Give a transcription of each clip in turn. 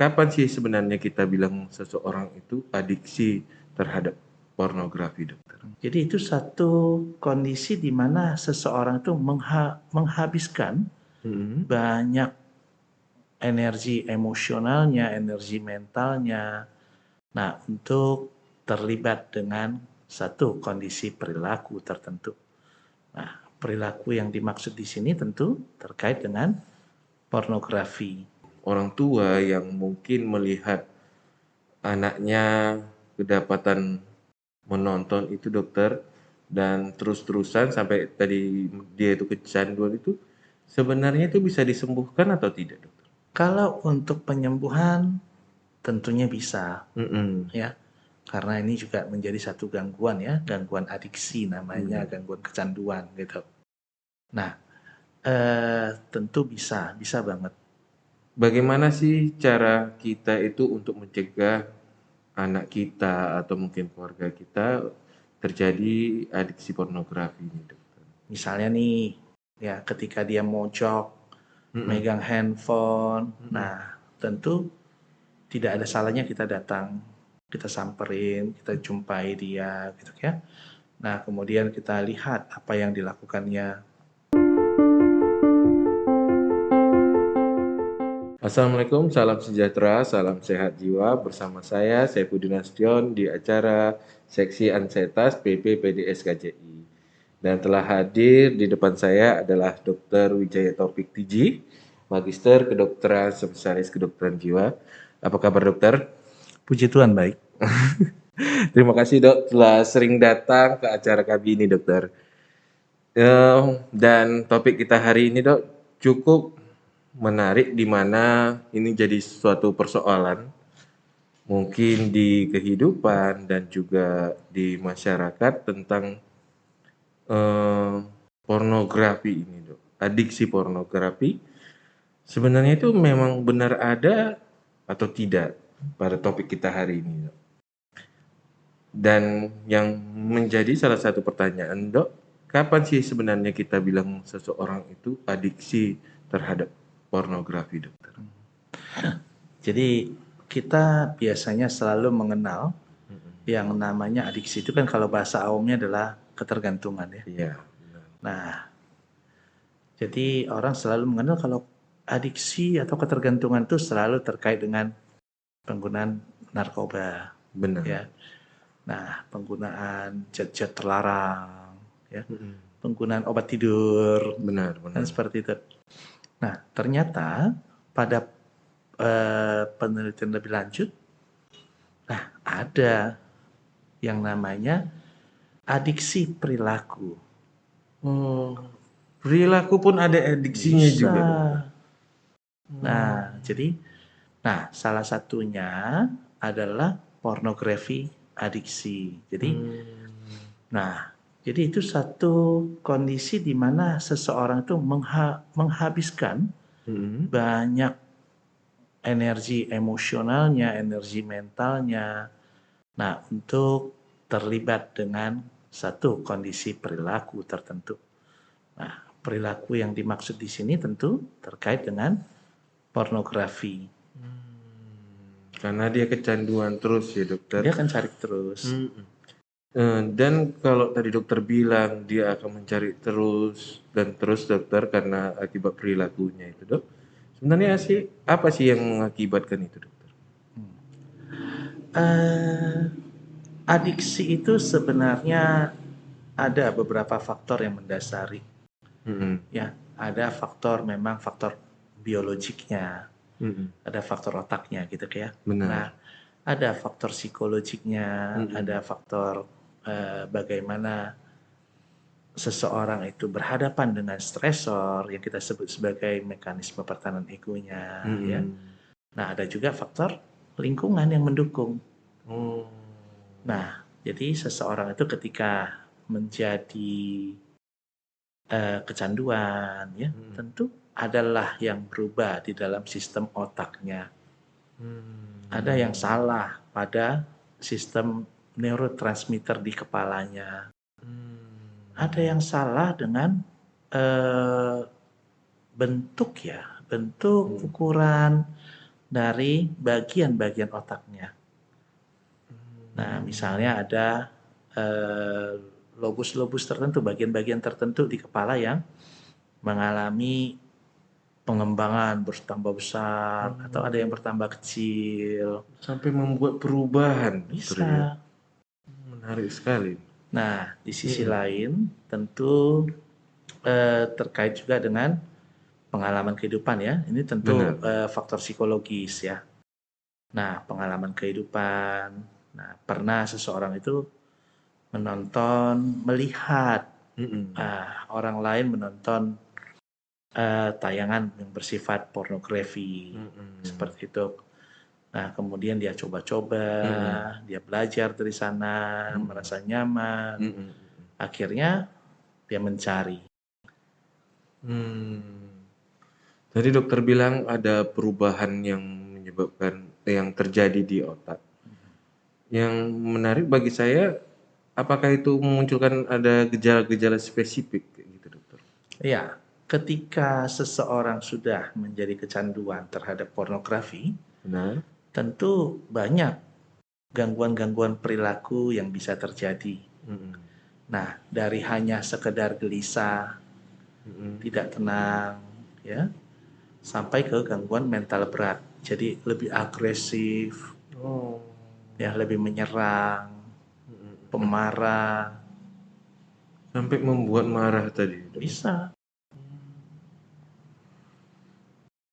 kapan sih sebenarnya kita bilang seseorang itu adiksi terhadap pornografi, dokter? Jadi itu satu kondisi di mana seseorang itu menghabiskan banyak energi emosionalnya, energi mentalnya. Nah, untuk terlibat dengan satu kondisi perilaku tertentu. Nah, perilaku yang dimaksud di sini tentu terkait dengan pornografi. Orang tua yang mungkin melihat anaknya kedapatan menonton itu, dokter, dan terus-terusan sampai tadi dia itu kecanduan itu, sebenarnya itu bisa disembuhkan atau tidak, dokter? Kalau untuk penyembuhan tentunya bisa, ya, karena ini juga menjadi satu gangguan ya, gangguan adiksi namanya, gangguan kecanduan gitu. Nah, tentu bisa banget. Bagaimana sih cara kita itu untuk mencegah anak kita atau mungkin keluarga kita terjadi adiksi pornografi ini, dokter? Misalnya nih, ya ketika dia mojok, megang handphone, nah tentu tidak ada salahnya kita datang, kita samperin, kita jumpai dia gitu ya. Nah, kemudian kita lihat apa yang dilakukannya. Assalamualaikum, salam sejahtera, salam sehat jiwa. Bersama saya, Saifuddin Nasution, di acara Seksi Ansetas PP PDS KJI. Dan telah hadir di depan saya adalah Dr. Wijaya Taufik Tiji, Magister Kedokteran Spesialis Kedokteran Jiwa. Apa kabar, dokter? Puji Tuhan, baik. Terima kasih, dok, telah sering datang ke acara kami ini, dokter. Dan topik kita hari ini, dok, cukup menarik, di mana ini jadi suatu persoalan mungkin di kehidupan dan juga di masyarakat tentang pornografi ini, dok. Adiksi pornografi sebenarnya itu memang benar ada atau tidak pada topik kita hari ini, dok. Dan yang menjadi salah satu pertanyaan, dok, kapan sih sebenarnya kita bilang seseorang itu adiksi terhadap pornografi, dokter? Jadi kita biasanya selalu mengenal yang namanya adiksi itu kan kalau bahasa awamnya adalah ketergantungan ya. Iya. Nah, jadi orang selalu mengenal kalau adiksi atau ketergantungan itu selalu terkait dengan penggunaan narkoba. Benar. Ya. Nah, penggunaan zat-zat terlarang, ya. Penggunaan obat tidur. Benar. Kan seperti itu. Nah, ternyata pada penelitian lebih lanjut, nah ada yang namanya adiksi perilaku. Perilaku pun ada adiksinya Bisa. juga. Nah, jadi, salah satunya adalah pornografi adiksi. Jadi, jadi itu satu kondisi di mana seseorang itu menghabiskan banyak energi emosionalnya, energi mentalnya. Nah, untuk terlibat dengan satu kondisi perilaku tertentu. Nah, perilaku yang dimaksud di sini tentu terkait dengan pornografi. Karena dia kecanduan terus ya, dokter. Dia akan cari terus. Dan kalau tadi dokter bilang dia akan mencari terus dan terus, dokter, karena akibat perilakunya itu, dok. Sebenarnya sih apa sih yang mengakibatkan itu, dokter? Adiksi itu sebenarnya ada beberapa faktor yang mendasari. Ya, ada faktor memang faktor biologiknya, ada faktor otaknya gitu ya. Benar. Nah, ada faktor psikologiknya, ada faktor bagaimana seseorang itu berhadapan dengan stresor yang kita sebut sebagai mekanisme pertahanan egonya, ya. Nah, ada juga faktor lingkungan yang mendukung. Nah, jadi seseorang itu ketika menjadi kecanduan, ya, tentu adalah yang berubah di dalam sistem otaknya. Ada yang salah pada sistem neurotransmitter di kepalanya. Ada yang salah dengan bentuk ya, bentuk, ukuran, dari bagian-bagian otaknya. Nah, misalnya ada eh, lobus-lobus tertentu, bagian-bagian tertentu di kepala yang mengalami pengembangan bertambah besar atau ada yang bertambah kecil. Sampai membuat perubahan, dokter ya. Bisa. Menarik sekali. Nah, di sisi Mm-mm. lain tentu terkait juga dengan pengalaman kehidupan ya. Ini tentu Benar. faktor psikologis ya. Nah, pengalaman kehidupan. Nah, pernah seseorang itu melihat Mm-mm. orang lain menonton tayangan yang bersifat pornografi Mm-mm. seperti itu. Nah, kemudian dia coba-coba, Mm-mm. dia belajar dari sana, Mm-mm. merasa nyaman. Mm-mm. Akhirnya dia mencari. Hmm. Tadi dokter bilang ada perubahan yang menyebabkan yang terjadi di otak. Yang menarik bagi saya, apakah itu memunculkan ada gejala-gejala spesifik kayak gitu, dokter? Ya, ketika seseorang sudah menjadi kecanduan terhadap pornografi, Benar? tentu banyak gangguan-gangguan perilaku yang bisa terjadi. Mm-mm. Nah, dari hanya sekedar gelisah, Mm-mm. tidak tenang, ya, sampai ke gangguan mental berat. Jadi lebih agresif, Oh. ya, lebih menyerang, Mm-mm. pemarah, Sampai membuat marah tadi, dok. bisa.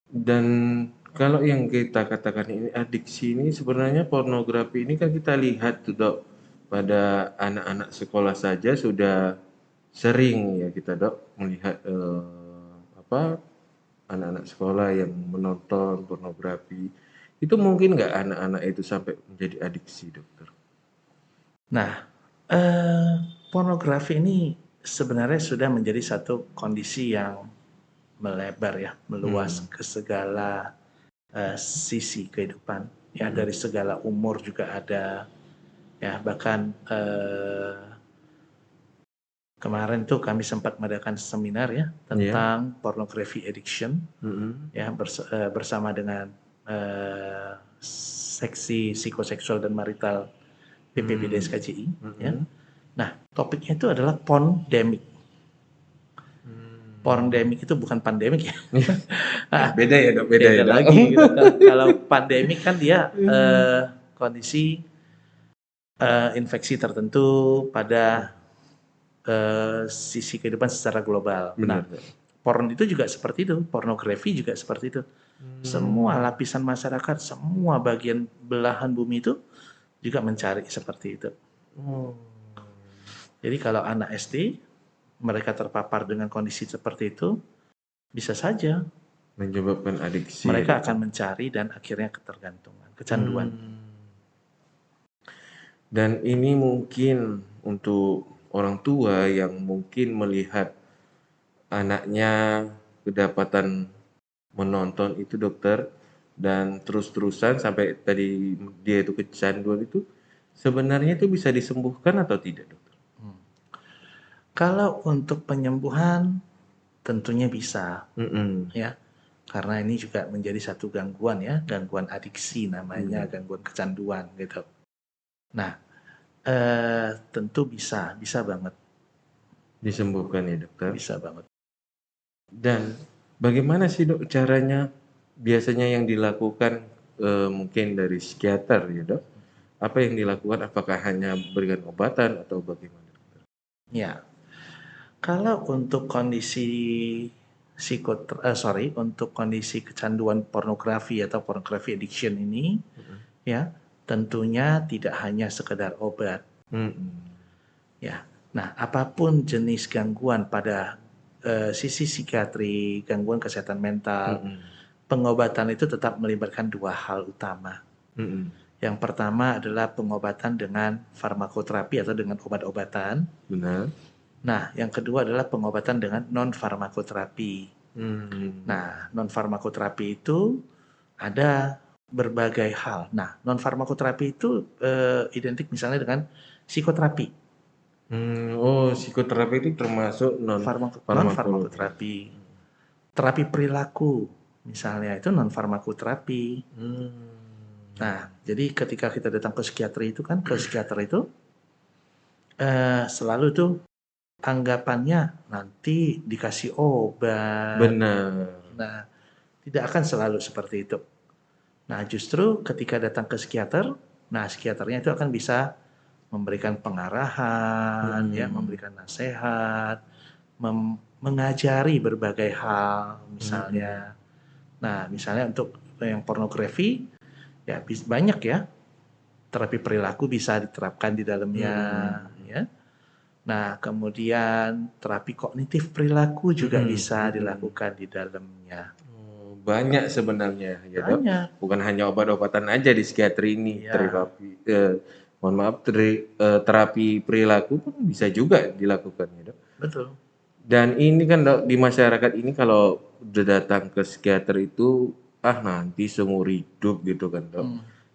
Dan kalau yang kita katakan ini adiksi ini sebenarnya pornografi ini kan kita lihat tuh dok pada anak-anak sekolah saja sudah sering ya kita dok melihat apa anak-anak sekolah yang menonton pornografi itu mungkin nggak anak-anak itu sampai menjadi adiksi dokter? Nah, eh, pornografi ini sebenarnya sudah menjadi satu kondisi yang melebar ya, meluas Hmm. ke segala sisi kehidupan. Ya, Hmm. dari segala umur juga ada. Ya, bahkan kemarin tuh kami sempat mengadakan seminar ya Ya. tentang pornography addiction Hmm. ya bersama dengan seksi psikoseksual dan marital PPPDS KJI ya. Hmm. Nah, topiknya itu adalah porndemic. Hmm. Porndemic itu bukan pandemik ya. Beda ya dok, beda ya Beda dok. lagi gitu. Kalau pandemik kan dia kondisi infeksi tertentu pada sisi kehidupan secara global. Benar Nah, dok. porn itu juga seperti itu, pornografi juga seperti itu. Semua lapisan masyarakat, semua bagian belahan bumi itu juga mencari seperti itu. Oh. Jadi kalau anak SD mereka terpapar dengan kondisi seperti itu, bisa saja Menyebabkan adiksi ya mereka dok. akan mencari dan akhirnya ketergantungan, kecanduan. Hmm. Dan ini mungkin untuk orang tua yang mungkin melihat anaknya kedapatan menonton itu dokter dan terus-terusan sampai tadi dia itu kecanduan itu sebenarnya itu bisa disembuhkan atau tidak dokter? Kalau untuk penyembuhan tentunya bisa Mm-mm. ya. Karena ini juga menjadi satu gangguan ya, gangguan adiksi namanya, gangguan kecanduan gitu. Nah, tentu bisa banget, Disembuhkan ya dokter. bisa banget. Dan bagaimana sih dok caranya biasanya yang dilakukan mungkin dari psikiater ya dok? Apa yang dilakukan? Apakah hanya berikan obatan atau bagaimana? Ya, kalau untuk kondisi untuk kondisi kecanduan pornografi atau pornografi addiction ini, ya tentunya tidak hanya sekedar obat. Ya, nah apapun jenis gangguan pada sisi psikiatri, gangguan kesehatan mental, pengobatan itu tetap melibatkan dua hal utama. Yang pertama adalah pengobatan dengan farmakoterapi atau dengan obat-obatan. Benar. Nah, yang kedua adalah pengobatan dengan non-farmakoterapi. Hmm. Nah, non-farmakoterapi itu ada berbagai hal. Nah, non-farmakoterapi itu identik misalnya dengan psikoterapi. Oh, psikoterapi itu termasuk non farmakologi. Non-farmakoterapi. Terapi perilaku misalnya itu non farmakoterapi. Hmm. Nah, jadi ketika kita datang ke psikiater itu kan, ke psikiater itu selalu tuh anggapannya nanti dikasih obat. Benar. Nah, tidak akan selalu seperti itu. Nah, justru ketika datang ke psikiater, nah psikiaternya itu akan bisa memberikan pengarahan, ya, memberikan nasihat, mengajari berbagai hal, misalnya. Nah, misalnya untuk yang pornografi, ya banyak ya, terapi perilaku bisa diterapkan di dalamnya, ya. Nah, kemudian terapi kognitif perilaku juga bisa dilakukan di dalamnya. Banyak sebenarnya ya dok. Banyak. Bukan hanya obat-obatan aja di psikiatri ini. Iya. Terapi perilaku pun bisa juga dilakukan ya dok. Betul. Dan ini kan dok, di masyarakat ini kalau udah datang ke psikiater itu nanti seumur hidup gitu kan dok.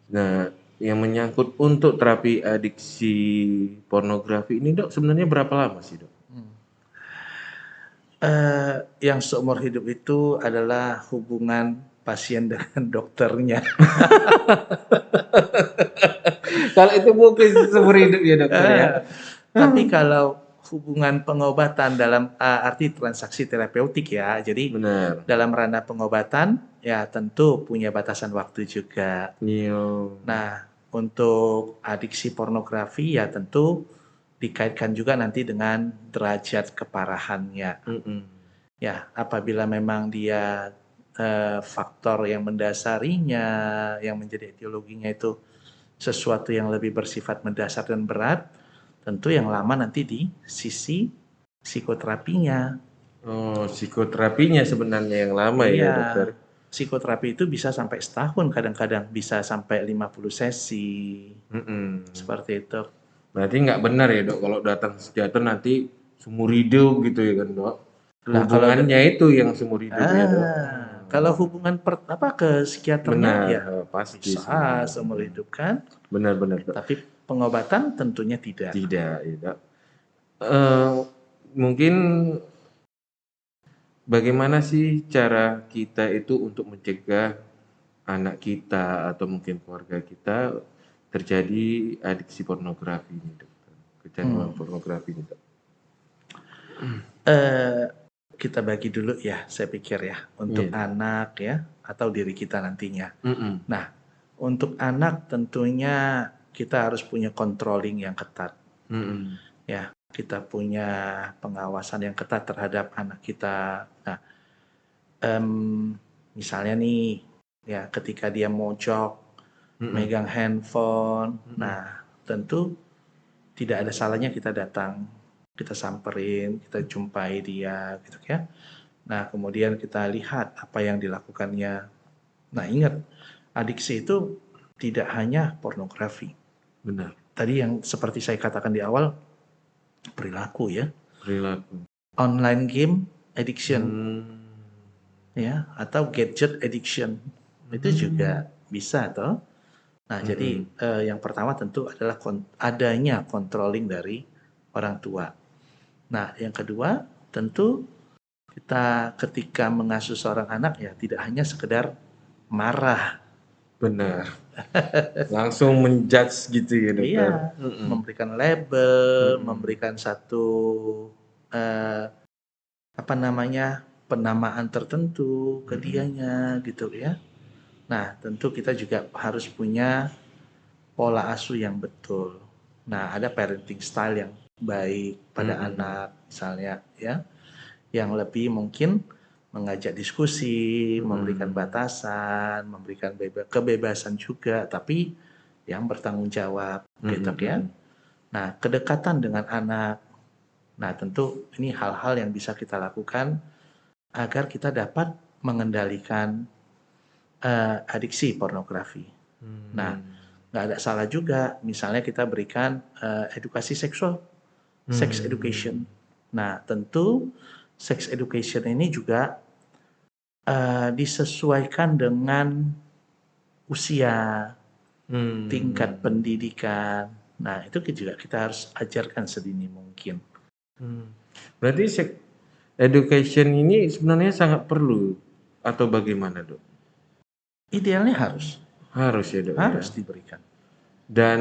Nah, yang menyangkut untuk terapi adiksi pornografi ini dok sebenarnya berapa lama sih dok? Yang seumur hidup itu adalah hubungan pasien dengan dokternya. Kalau itu mungkin seumur hidup ya dokter ya. Tapi kalau hubungan pengobatan dalam arti transaksi terapeutik ya, jadi Benar. dalam ranah pengobatan ya tentu punya batasan waktu juga. Iya. Nah, untuk adiksi pornografi ya tentu dikaitkan juga nanti dengan derajat keparahannya. Ya, apabila memang dia faktor yang mendasarinya, yang menjadi etiologinya itu sesuatu yang lebih bersifat mendasar dan berat, tentu yang lama nanti di sisi psikoterapinya. Oh, psikoterapinya sebenarnya yang lama ya Iya, dokter. psikoterapi itu bisa sampai setahun, kadang-kadang bisa sampai 50 sesi. Seperti itu. Berarti nggak benar ya dok kalau datang psikiater nanti seumur hidup gitu ya kan dok. Nah, kalau Hubungannya itu yang seumur hidup ya dok. kalau hubungan ke psikiaternya Benar, ya pasti sih. bisa seumur hidup kan, Benar-benar dok. tapi pengobatan tentunya tidak. Tidak ya dok. Mungkin bagaimana sih cara kita itu untuk mencegah anak kita atau mungkin keluarga kita terjadi adiksi pornografi ini dokter, kecanduan pornografi ini dok. Kita bagi dulu ya, saya pikir ya, untuk anak ya, atau diri kita nantinya. Nah, untuk anak tentunya kita harus punya controlling yang ketat. Ya, kita punya pengawasan yang ketat terhadap anak kita. Nah, misalnya nih, ya ketika dia mojok, megang handphone, nah tentu tidak ada salahnya kita datang, kita samperin, kita jumpai dia, gitu ya. Nah, kemudian kita lihat apa yang dilakukannya. Nah, ingat, adiksi itu tidak hanya pornografi. Benar. Tadi yang seperti saya katakan di awal, perilaku ya. Perilaku. Online game addiction, ya, atau gadget addiction, itu juga bisa toh. Nah, jadi yang pertama tentu adalah adanya controlling dari orang tua. Nah, yang kedua tentu kita ketika mengasuh seorang anak ya tidak hanya sekedar marah. Benar. Langsung menjudge gitu ya dokter. Iya, memberikan label, memberikan satu penamaan tertentu ke dianya gitu ya. Nah, tentu kita juga harus punya pola asuh yang betul. Nah, ada parenting style yang baik pada anak misalnya ya, yang lebih mungkin mengajak diskusi, memberikan batasan, memberikan kebebasan juga, tapi yang bertanggung jawab, gitu ya. Nah, kedekatan dengan anak, nah tentu ini hal-hal yang bisa kita lakukan agar kita dapat mengendalikan adiksi pornografi. Nah, nggak ada salah juga, misalnya kita berikan edukasi seksual, sex education. Nah, tentu sex education ini juga disesuaikan dengan usia, tingkat pendidikan. Nah, itu juga kita harus ajarkan sedini mungkin. Berarti sex education ini sebenarnya sangat perlu atau bagaimana dok? Idealnya harus Harus ya dok ya. diberikan. Dan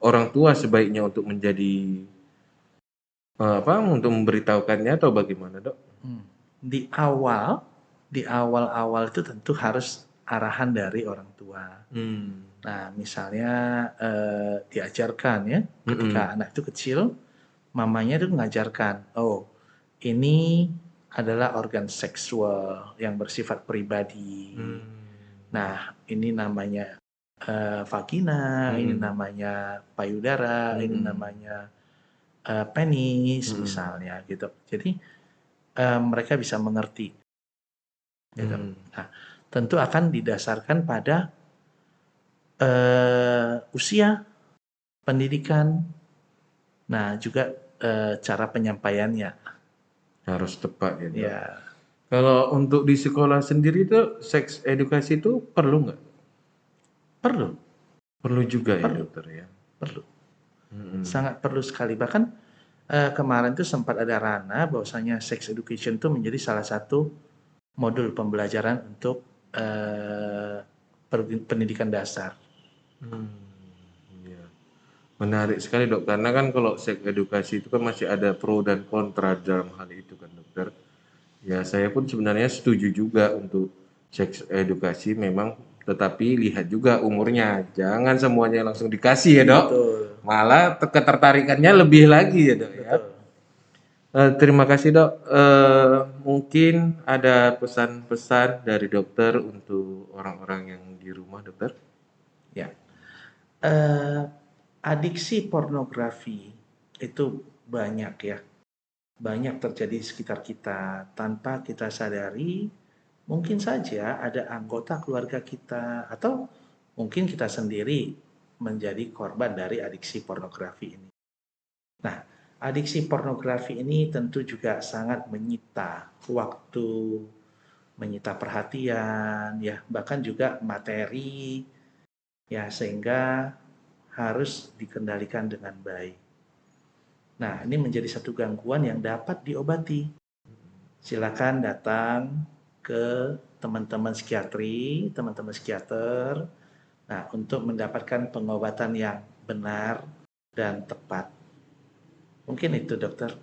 orang tua sebaiknya untuk menjadi untuk memberitahukannya atau bagaimana dok? Di awal itu tentu harus arahan dari orang tua. Nah, misalnya diajarkan ya, ketika anak itu kecil, mamanya itu mengajarkan, oh ini adalah organ seksual yang bersifat pribadi. Nah, ini namanya vagina, ini namanya payudara, ini namanya penis misalnya gitu. Jadi mereka bisa mengerti. Gitu. Nah, tentu akan didasarkan pada usia, pendidikan, nah juga cara penyampaiannya. Harus tepat ya dok. Ya, Kalau untuk di sekolah sendiri tuh seks edukasi itu perlu nggak? perlu, Perlu juga ya Perlu. dokter ya. perlu, sangat perlu sekali. Bahkan kemarin tuh sempat ada ranah bahwasanya sex education itu menjadi salah satu modul pembelajaran untuk pendidikan dasar. Iya. Menarik sekali dok, karena kan kalau seks edukasi itu kan masih ada pro dan kontra dalam hal itu kan dokter. Ya saya pun sebenarnya setuju juga untuk seks edukasi memang, tetapi lihat juga umurnya. Jangan semuanya langsung dikasih ya dok. Betul. Malah ketertarikannya lebih lagi ya dok ya. Betul. Terima kasih dok. Mungkin ada pesan-pesan dari dokter untuk orang-orang yang di rumah dokter. Ya. Adiksi pornografi itu banyak ya. Banyak terjadi di sekitar kita tanpa kita sadari. Mungkin saja ada anggota keluarga kita atau mungkin kita sendiri menjadi korban dari adiksi pornografi ini. Nah, adiksi pornografi ini tentu juga sangat menyita waktu, menyita perhatian, ya bahkan juga materi, ya sehingga harus dikendalikan dengan baik. Nah, ini menjadi satu gangguan yang dapat diobati. Silakan datang ke teman-teman psikiatri, teman-teman psikiater, nah untuk mendapatkan pengobatan yang benar dan tepat. Mungkin itu dokter.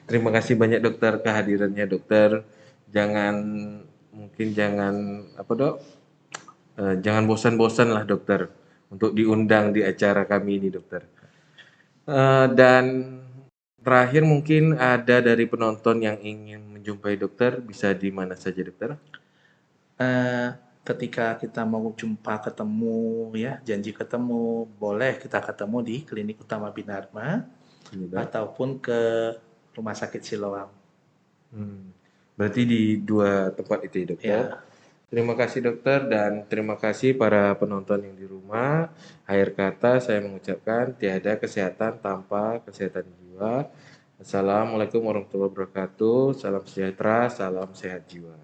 Terima kasih banyak dokter kehadirannya dokter. Jangan apa dok? Jangan bosan-bosan lah dokter untuk diundang di acara kami ini dokter. Dan terakhir mungkin ada dari penonton yang ingin menjumpai dokter, bisa di mana saja dokter? Ketika kita mau jumpa ketemu ya, janji ketemu, boleh kita ketemu di Klinik Utama Bina Dharma ataupun ke Rumah Sakit Siloam. Berarti di dua tempat itu ya dokter. Ya. Terima kasih dokter dan terima kasih para penonton yang di rumah. Akhir kata saya mengucapkan tiada kesehatan tanpa kesehatan jiwa. Assalamualaikum warahmatullahi wabarakatuh. Salam sejahtera, salam sehat jiwa.